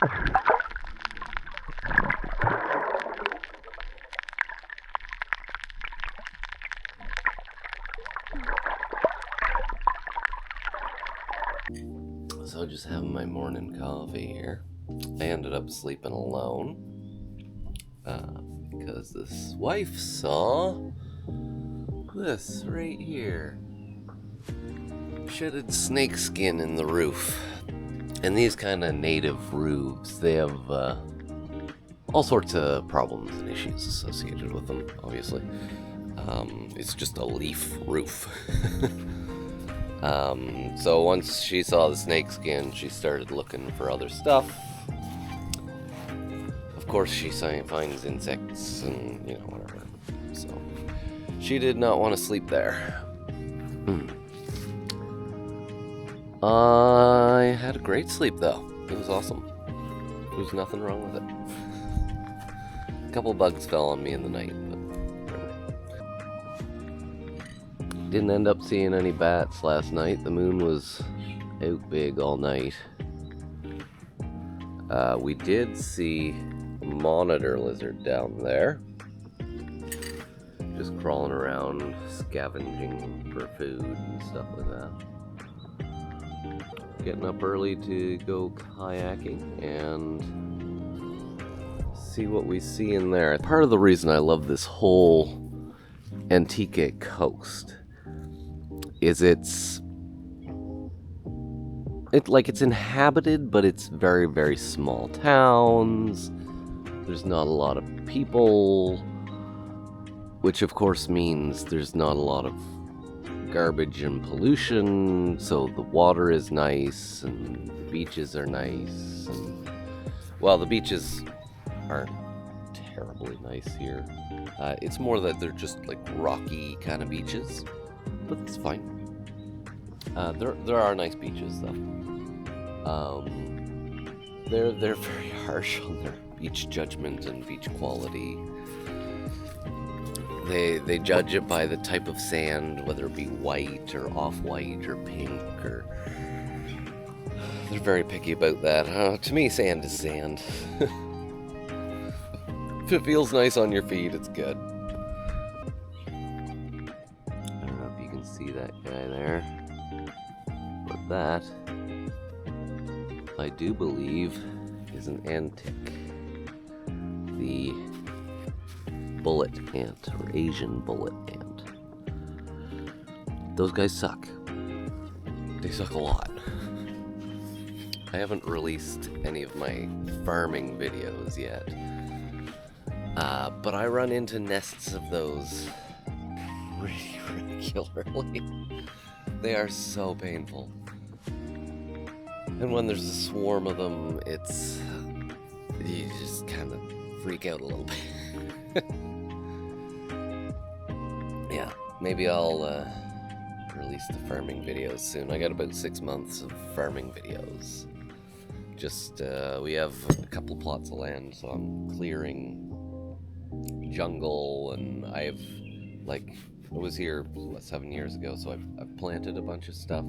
So just having my morning coffee here. I ended up sleeping alone because this wife saw this right here. Shedded snake skin in the roof. And these kind of native roofs, they have all sorts of problems and issues associated with them, obviously. It's just a leaf roof. So once she saw the snake skin, she started looking for other stuff. Of course, she finds insects and, whatever. So she did not want to sleep there. I had a great sleep, though. It was awesome. There was nothing wrong with it. A couple bugs fell on me in the night, but didn't end up seeing any bats last night. The moon was out big all night. We did see a monitor lizard down there, just crawling around, scavenging for food and stuff like that. Getting up early to go kayaking and see what we see in there. Part of the reason I love this whole Antique coast is it's inhabited, but it's very, very small towns. There's not a lot of people, which of course means there's not a lot of garbage and pollution, so the water is nice and the beaches are nice. And, well, the beaches aren't terribly nice here. It's more that they're just like rocky kind of beaches, but it's fine. There are nice beaches though. They're very harsh on their beach judgment and beach quality. They judge it by the type of sand, whether it be white or off-white or pink, or they're very picky about that. To me, sand is sand. If it feels nice on your feet, it's good. I don't know if you can see that guy there, but that, I do believe, is an antic. The bullet ant, or Asian bullet ant. Those guys suck. They suck a lot. I haven't released any of my farming videos yet, but I run into nests of those pretty regularly. They are so painful. And when there's a swarm of them, you just kind of freak out a little bit. Yeah, maybe I'll release the farming videos soon. I got about 6 months of farming videos. Just, we have a couple plots of land, so I'm clearing jungle, and I was here 7 years ago, so I've planted a bunch of stuff.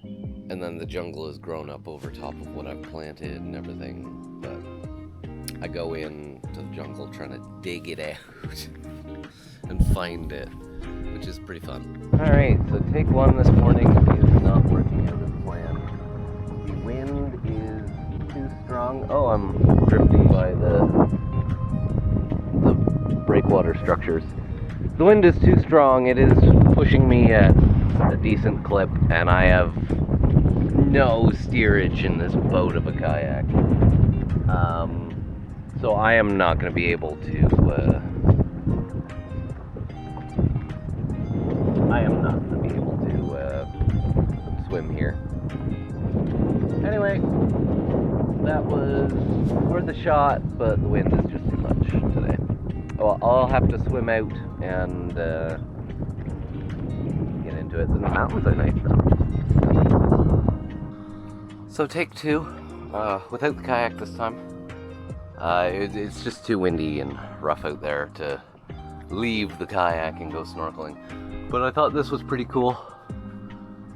And then the jungle has grown up over top of what I've planted and everything, but I go in to the jungle trying to dig it out and find it, which is pretty fun. Alright, so take one this morning is not working as planned. The wind is too strong. Oh, I'm drifting by the breakwater structures. The wind is too strong. It is pushing me at a decent clip, and I have no steerage in this boat of a kayak. So I am not going to be able to, swim here. Anyway, that was worth a shot, but the wind is just too much today. Well, I'll have to swim out and get into it. And the mountains are nice though. So take two, without the kayak this time. It's just too windy and rough out there to leave the kayak and go snorkeling. But I thought this was pretty cool.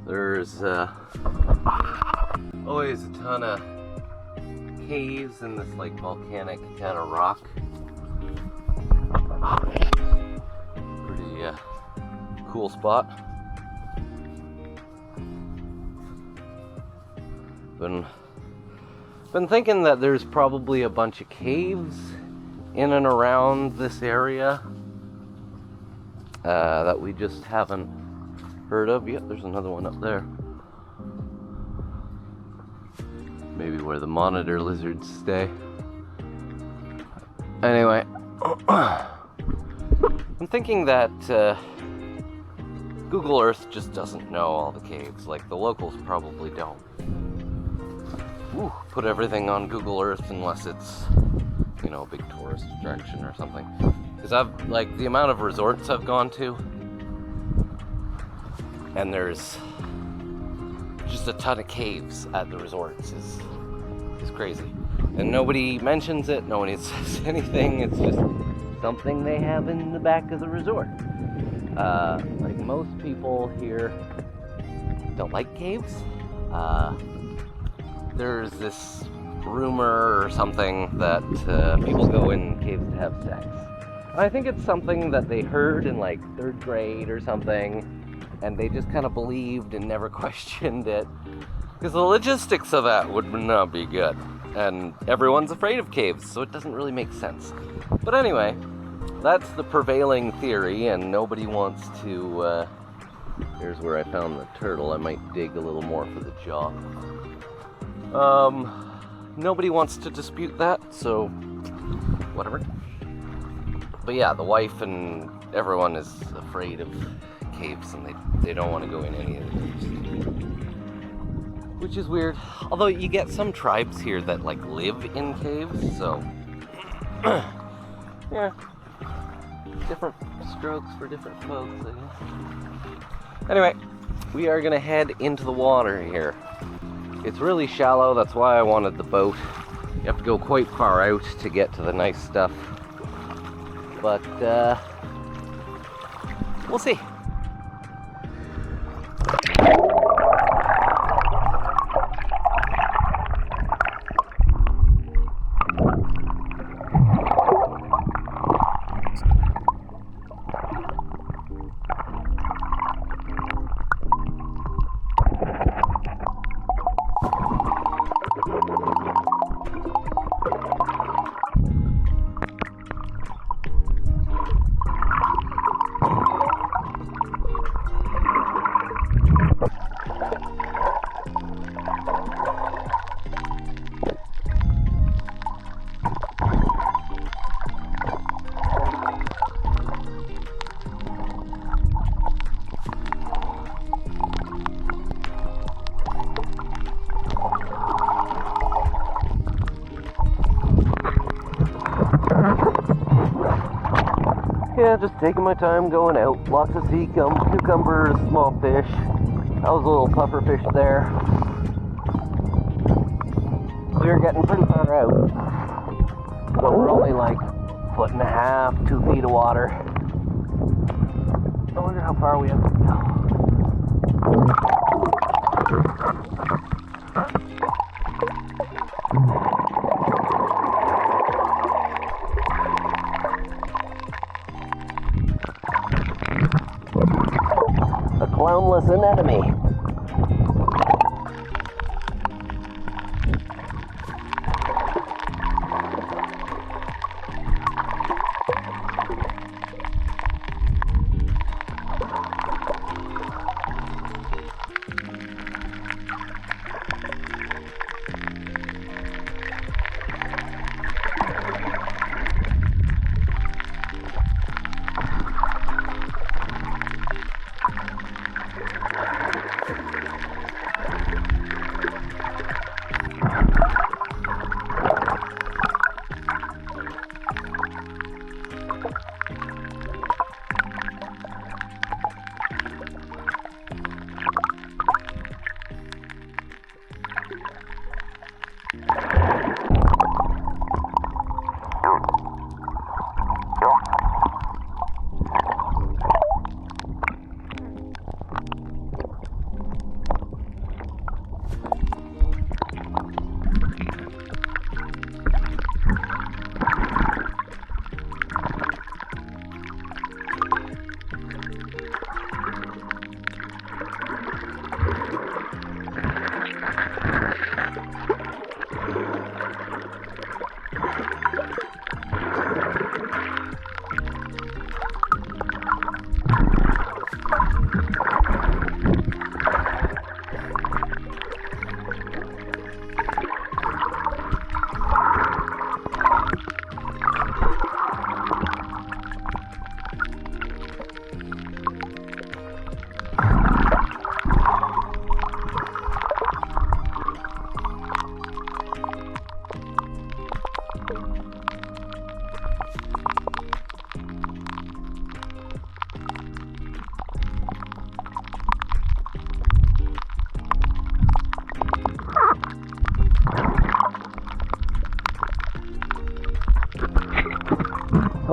There's always a ton of caves in this like volcanic kind of rock. Pretty cool spot. Been thinking that there's probably a bunch of caves in and around this area that we just haven't heard of. Yep, there's another one up there. Maybe where the monitor lizards stay. Anyway, I'm thinking that Google Earth just doesn't know all the caves. Like, the locals probably don't put everything on Google Earth unless it's, you know, a big tourist attraction or something. Because I've, like, the amount of resorts I've gone to, and there's just a ton of caves at the resorts is crazy. And nobody mentions it, nobody says anything, it's just something they have in the back of the resort. Like, most people here don't like caves. There's this rumor or something that people go in caves to have sex. I think it's something that they heard in like 3rd grade or something, and they just kind of believed and never questioned it. Because the logistics of that would not be good. And everyone's afraid of caves, so it doesn't really make sense. But anyway, that's the prevailing theory, and nobody wants to... here's where I found the turtle. I might dig a little more for the jaw. Nobody wants to dispute that, so whatever. But yeah, the wife and everyone is afraid of caves, and they don't want to go in any of the caves. Which is weird. Although you get some tribes here that like live in caves, so yeah. Different strokes for different folks, I guess. Anyway, we are gonna head into the water here. It's really shallow, that's why I wanted the boat. You have to go quite far out to get to the nice stuff. But, we'll see. Yeah, just taking my time going out. Lots of sea cucumbers, small fish. That was a little puffer fish there. We were getting pretty far out, but we're only like 1.5 feet, 2 feet of water. I wonder how far we have to go. A clownless anemone.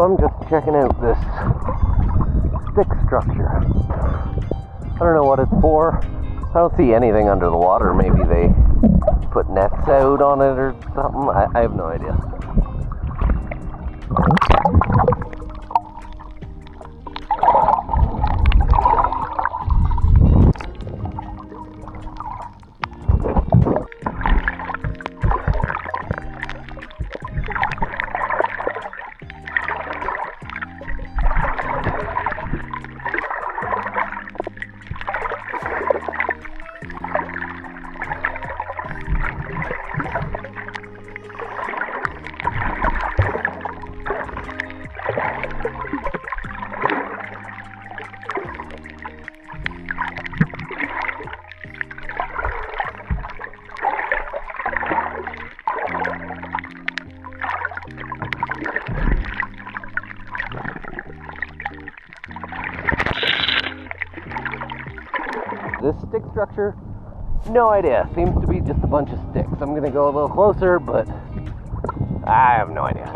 so I'm just checking out this stick structure. I don't know what it's for. I don't see anything under the water. Maybe they put nets out on it or something. I have no idea. This stick structure, no idea. Seems to be just a bunch of sticks. I'm gonna go a little closer, but I have no idea.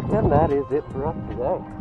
And that is it for us today.